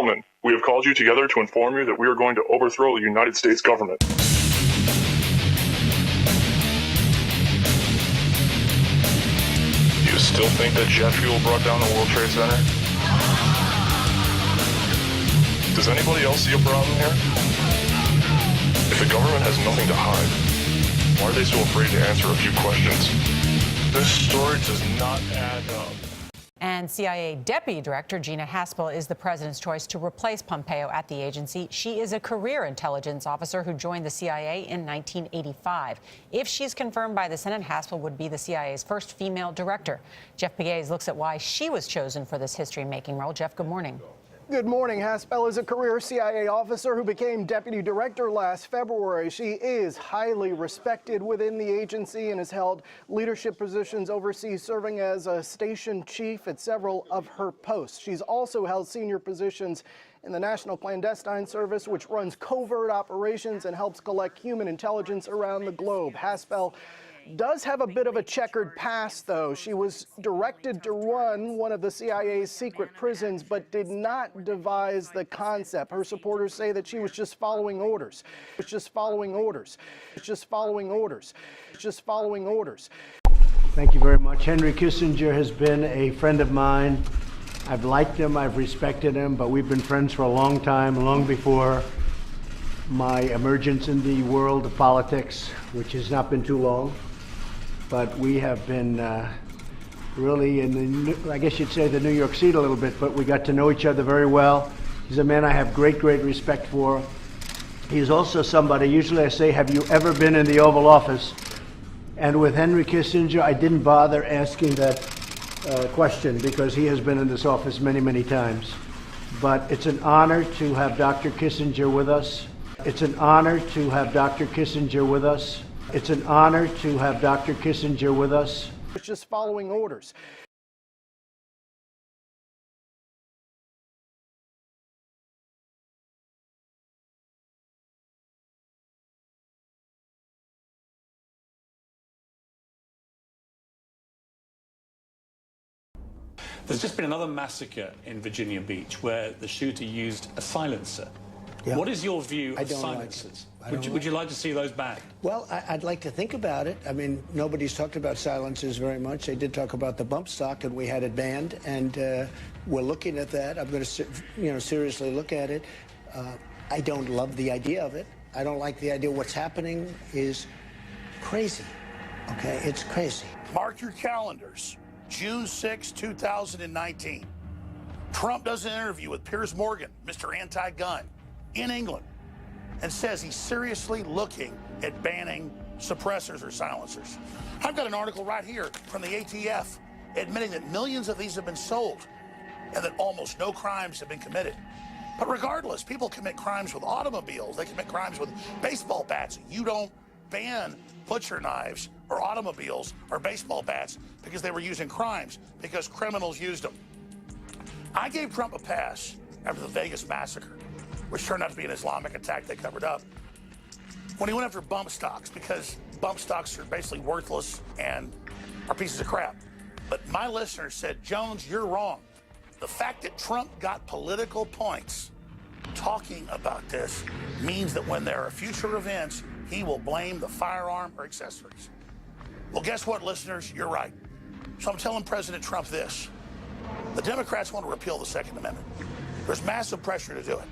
gentlemen, we have called you together to inform you that we are going to overthrow the United States government. Do you still think that jet fuel brought down the World Trade Center? Does anybody else see a problem here? If the government has nothing to hide, why are they so afraid to answer a few questions? This story does not add up. And CIA Deputy Director Gina Haspel is the president's choice to replace Pompeo at the agency. She is a career intelligence officer who joined the CIA in 1985. If she's confirmed by the Senate, Haspel would be the CIA's first female director. Jeff Pegues looks at why she was chosen for this history-making role. Jeff, good morning. Good morning. Haspel is a career CIA officer who became deputy director last February. She is highly respected within the agency and has held leadership positions overseas, serving as a station chief at several of her posts. She's also held senior positions in the National Clandestine Service, which runs covert operations and helps collect human intelligence around the globe. Haspel does have a bit of a checkered past, though. She was directed to run one of the CIA's secret prisons, but did not devise the concept. Her supporters say that she was just following orders. It's just following orders. It's just following orders. It's just following orders. Thank you very much. Henry Kissinger has been a friend of mine. I've liked him, I've respected him, but we've been friends for a long time, long before my emergence in the world of politics, which has not been too long. But we have been really in the, I guess you'd say, the New York seat a little bit, but we got to know each other very well. He's a man I have great respect for. He's also somebody, usually I say, have you ever been in the Oval Office? And with Henry Kissinger, I didn't bother asking that question because he has been in this office many times. But it's an honor to have Dr. Kissinger with us. It's an honor to have Dr. Kissinger with us. It's an honor to have Dr. Kissinger with us. It's just following orders. There's just been another massacre in Virginia Beach where the shooter used a silencer. Yeah. What is your view of silencers? Would you like to see those banned? Well, I'd like to think about it. I mean, nobody's talked about silencers very much. They did talk about the bump stock, and we had it banned, and we're looking at that. I'm going to, seriously look at it. I don't love the idea of it. I don't like the idea. What's happening is crazy. Okay, it's crazy. Mark your calendars. June 6, 2019. Trump does an interview with Piers Morgan, Mr. Anti-Gun, in England, and says he's seriously looking at banning suppressors or silencers. I've got an article right here from the ATF admitting that millions of these have been sold and that almost no crimes have been committed. But regardless, people commit crimes with automobiles. They commit crimes with baseball bats. You don't ban butcher knives or automobiles or baseball bats because they were used in crimes, because criminals used them. I gave Trump a pass after the Vegas massacre, which turned out to be an Islamic attack they covered up, when he went after bump stocks, because bump stocks are basically worthless and are pieces of crap. But my listeners said, Jones, you're wrong. The fact that Trump got political points talking about this means that when there are future events, he will blame the firearm or accessories. Well, guess what, listeners? You're right. So I'm telling President Trump this. The Democrats want to repeal the Second Amendment. There's massive pressure to do it.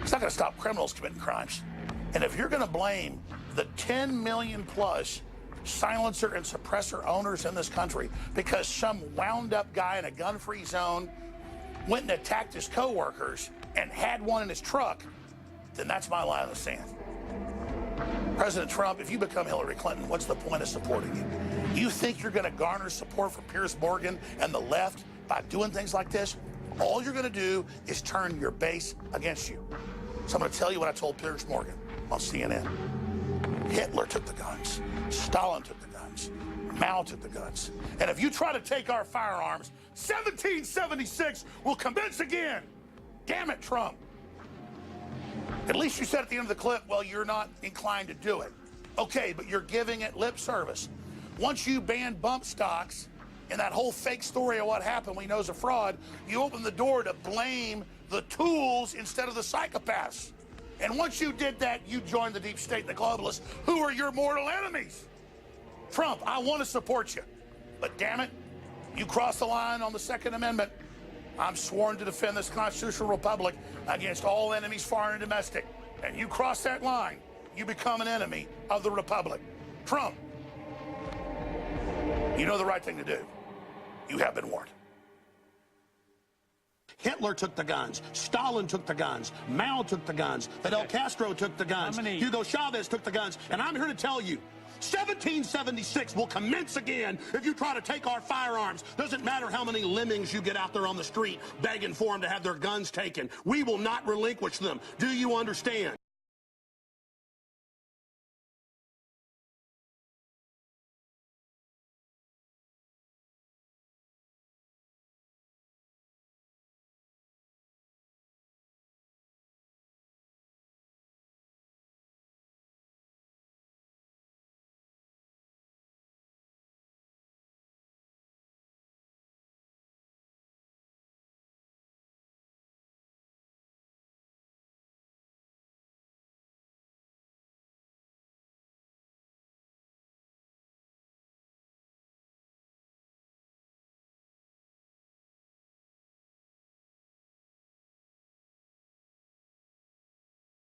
It's not going to stop criminals committing crimes. And if you're going to blame the 10 million plus silencer and suppressor owners in this country because some wound up guy in a gun-free zone went and attacked his coworkers and had one in his truck, then that's my line in the sand. President Trump, if you become Hillary Clinton, what's the point of supporting you? You think you're going to garner support from Piers Morgan and the left by doing things like this? All you're going to do is turn your base against you. So I'm going to tell you what I told Piers Morgan on CNN. Hitler took the guns. Stalin took the guns. Mao took the guns. And if you try to take our firearms, 1776 will commence again. Damn it, Trump. At least you said at the end of the clip, well, you're not inclined to do it. Okay, but you're giving it lip service. Once you ban bump stocks, in that whole fake story of what happened, we know is a fraud, you open the door to blame the tools instead of the psychopaths. And once you did that, you joined the deep state and the globalists, who are your mortal enemies. Trump, I want to support you, but damn it, you crossed the line on the Second Amendment. I'm sworn to defend this constitutional republic against all enemies, foreign and domestic. And you cross that line, you become an enemy of the republic. Trump, you know the right thing to do. You have been warned. Hitler took the guns. Stalin took the guns. Mao took the guns. Fidel Castro took the guns. Hugo Chavez took the guns. And I'm here to tell you, 1776 will commence again if you try to take our firearms. Doesn't matter how many lemmings you get out there on the street begging for them to have their guns taken. We will not relinquish them. Do you understand?